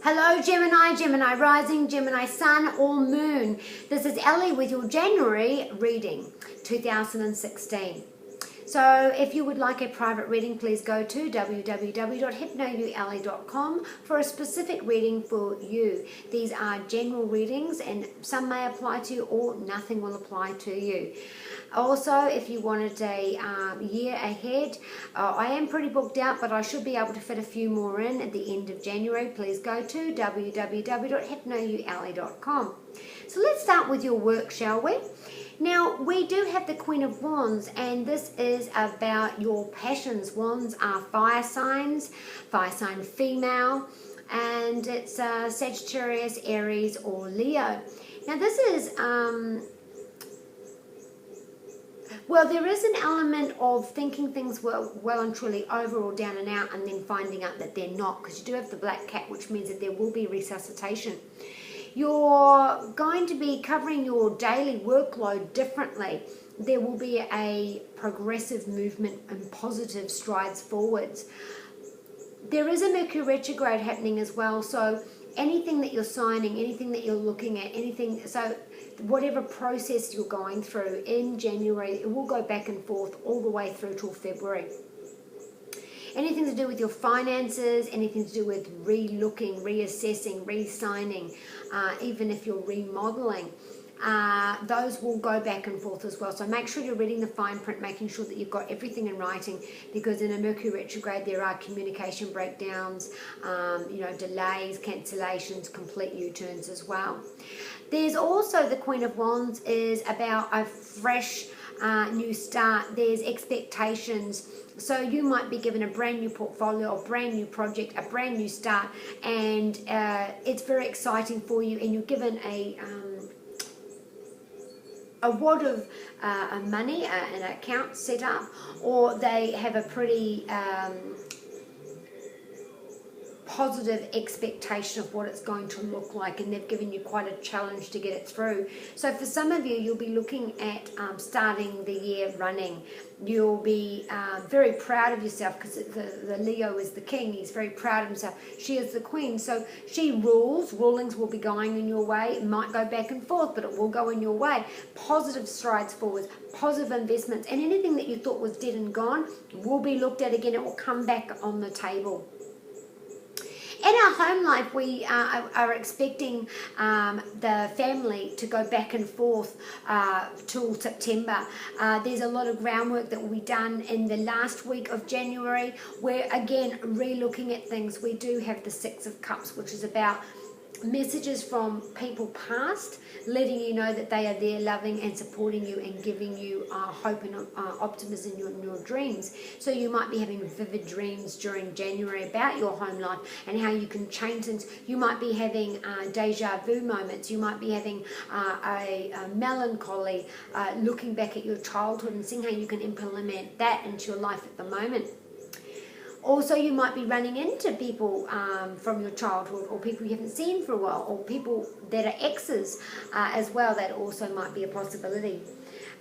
Hello Gemini, Gemini rising, Gemini sun or moon. This is Ellie with your January reading 2016. So if you would like a private reading, please go to www.hypnoyouellie.com for a specific reading for you. These are general readings and some may apply to you or nothing will apply to you. Also, if you wanted a year ahead, I am pretty booked out, but I should be able to fit a few more in at the end of January. Please go to www.hypnoyouellie.com. So let's start with your work, shall we? Now, we do have the Queen of Wands, and this is about your passions. Wands are fire sign female, and it's Sagittarius, Aries, or Leo. Now, this is... well, there is an element of thinking things were well and truly over or down and out and then finding out that they're not, because you do have the black cat, which means that there will be resuscitation. You're going to be covering your daily workload differently. There will be a progressive movement and positive strides forwards. There is a Mercury retrograde happening as well, so anything that you're signing, anything that you're looking at, so whatever process you're going through in January, it will go back and forth all the way through till February. Anything to do with your finances, anything to do with re-looking, reassessing, re-signing, even if you're remodeling, those will go back and forth as well. So make sure you're reading the fine print, making sure that you've got everything in writing, because in a Mercury retrograde there are communication breakdowns, delays, cancellations, complete U-turns as well. There's also the Queen of Wands is about a fresh new start. There's expectations. So you might be given a brand new portfolio, a brand new project, a brand new start, and it's very exciting for you, and you're given a wad of money, an account set up, or they have a pretty positive expectation of what it's going to look like, and they've given you quite a challenge to get it through. So for some of you, you'll be looking at starting the year running. You'll be very proud of yourself, because the Leo is the king. He's very proud of himself. She is the queen, so she rules. Rulings will be going in your way. It might go back and forth, but it will go in your way. Positive strides forward, positive investments, and anything that you thought was dead and gone will be looked at again. It will come back on the table. In our home life, we are expecting the family to go back and forth till September. There's a lot of groundwork that will be done in the last week of January. We're, again, re-looking at things. We do have the Six of Cups, which is about messages from people past, letting you know that they are there, loving and supporting you and giving you hope and optimism in your dreams. So you might be having vivid dreams during January about your home life and how you can change things. You might be having deja vu moments. You might be having a melancholy, looking back at your childhood and seeing how you can implement that into your life at the moment. Also, you might be running into people from your childhood, or people you haven't seen for a while, or people that are exes as well. That also might be a possibility.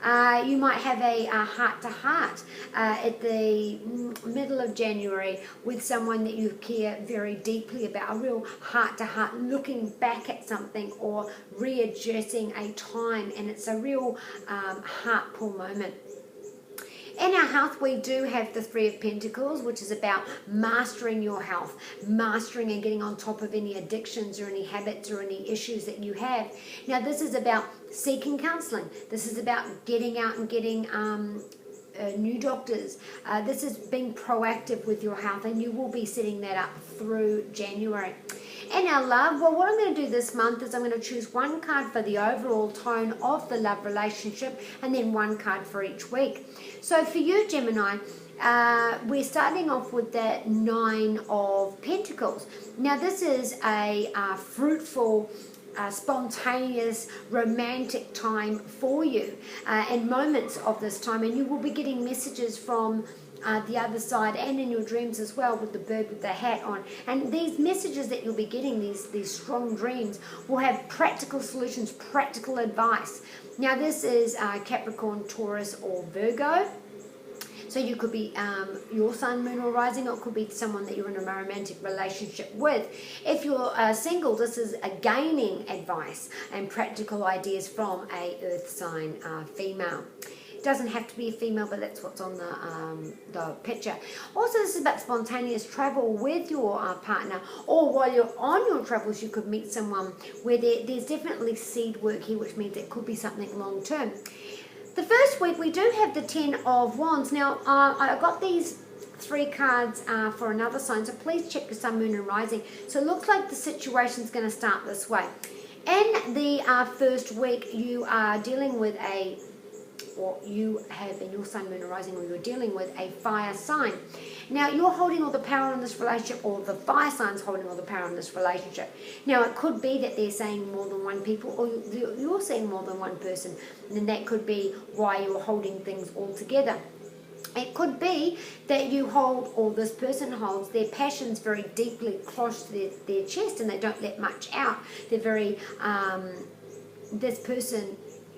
You might have a heart-to-heart at the middle of January with someone that you care very deeply about, a real heart-to-heart, looking back at something or readjusting a time, and it's a real heart-pull moment. In our health, we do have the Three of Pentacles, which is about mastering your health, mastering and getting on top of any addictions or any habits or any issues that you have. Now, this is about seeking counseling. This is about getting out and getting new doctors. This is being proactive with your health, and you will be setting that up through January. In our love, well, what I'm going to do this month is I'm going to choose one card for the overall tone of the love relationship, and then one card for each week. So for you, Gemini, we're starting off with the Nine of Pentacles. Now, this is a fruitful, spontaneous, romantic time for you, and moments of this time, and you will be getting messages from the other side and in your dreams as well, with the bird with the hat on. And these messages that you'll be getting, these strong dreams, will have practical solutions, practical advice. Now, this is Capricorn, Taurus, or Virgo. So you could be your sun, moon, or rising, or it could be someone that you're in a romantic relationship with. If you're single, this is a gaining advice and practical ideas from a earth sign female. It doesn't have to be a female, but that's what's on the picture. Also, this is about spontaneous travel with your partner, or while you're on your travels, you could meet someone where there's definitely seed work here, which means it could be something long term. The first week, we do have the 10 of Wands. Now, I got these 3 cards for another sign, so please check your sun, moon, and rising. So it looks like the situation's going to start this way. In the first week, you are dealing with or you have in your sun, moon, and rising, or you're dealing with a fire sign. Now, you're holding all the power in this relationship, or the fire sign's holding all the power in this relationship. Now, it could be that they're saying more than one people, or you're seeing more than one person, and that could be why you're holding things all together. It could be that you hold, or this person holds, their passions very deeply close to their chest, and they don't let much out. They're very,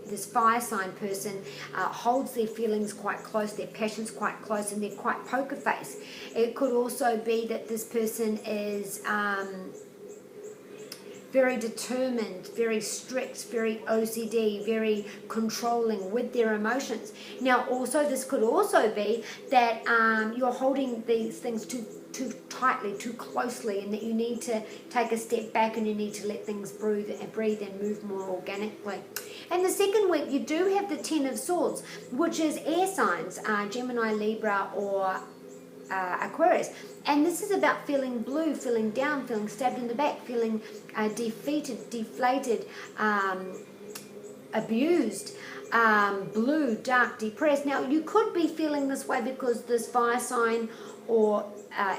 this fire sign person holds their feelings quite close, their passions quite close, and they're quite poker face. It could also be that this person is very determined, very strict, very OCD, very controlling with their emotions. Now, also, this could also be that you're holding these things too tightly, too closely, and that you need to take a step back and you need to let things breathe and move more organically. And the second week, you do have the 10 of Swords, which is air signs, Gemini, Libra, or Aquarius. And this is about feeling blue, feeling down, feeling stabbed in the back, feeling defeated, deflated, abused, blue, dark, depressed. Now, you could be feeling this way because this fire sign or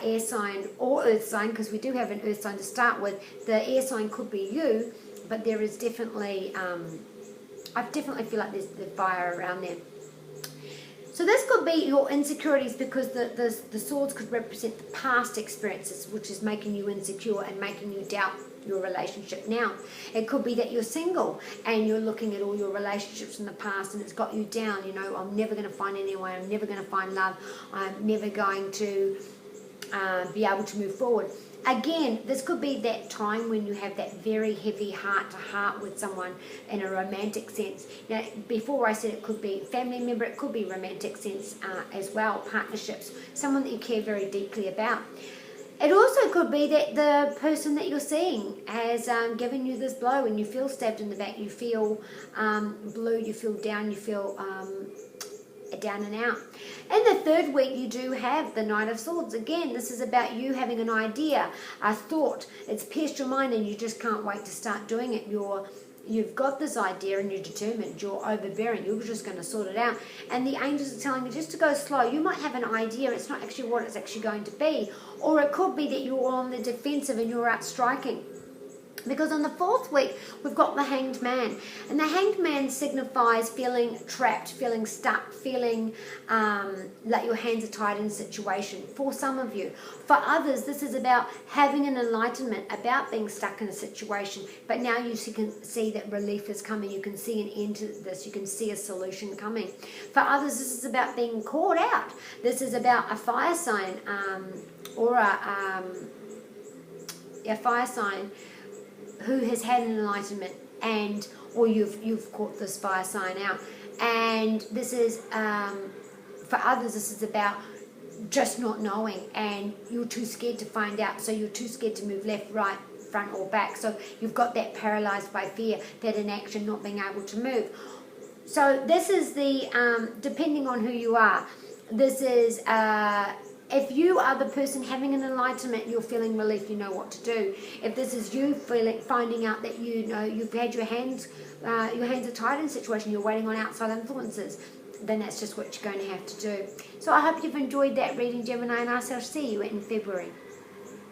air sign or earth sign, because we do have an earth sign to start with, the air sign could be you, but there is definitely, I definitely feel like there's the fire around there. So this could be your insecurities, because the swords could represent the past experiences, which is making you insecure and making you doubt your relationship now. It could be that you're single and you're looking at all your relationships in the past and it's got you down. You know, I'm never going to find anyone, I'm never going to find love, I'm never going to be able to move forward. Again, this could be that time when you have that very heavy heart-to-heart with someone in a romantic sense. Now, before I said it could be family member, it could be romantic sense as well, partnerships, someone that you care very deeply about. It also could be that the person that you're seeing has given you this blow and you feel stabbed in the back, you feel blue, you feel down, you feel down and out. In the third week, you do have the Knight of Swords. Again, this is about you having an idea, a thought. It's pierced your mind and you just can't wait to start doing it. You've got this idea and you're determined, you're overbearing, you're just going to sort it out. And the angels are telling you just to go slow. You might have an idea, it's not actually what it's actually going to be. Or it could be that you're on the defensive and you're out striking. Because on the fourth week, we've got the Hanged Man. And the Hanged Man signifies feeling trapped, feeling stuck, feeling like your hands are tied in a situation. For some of you. For others, this is about having an enlightenment, about being stuck in a situation. But now you can see that relief is coming. You can see an end to this. You can see a solution coming. For others, this is about being caught out. This is about a fire sign or a fire sign who has had an enlightenment, or you've caught this fire sign out. And this is for others, this is about just not knowing, and you're too scared to find out, so you're too scared to move left, right, front or back. So you've got that paralyzed by fear, that inaction, not being able to move. So this is the depending on who you are, this is if you are the person having an enlightenment, you're feeling relief, you know what to do. If this is you finding out that you know you've had your hands are tied in a situation, you're waiting on outside influences, then that's just what you're going to have to do. So I hope you've enjoyed that reading, Gemini, and I shall see you in February.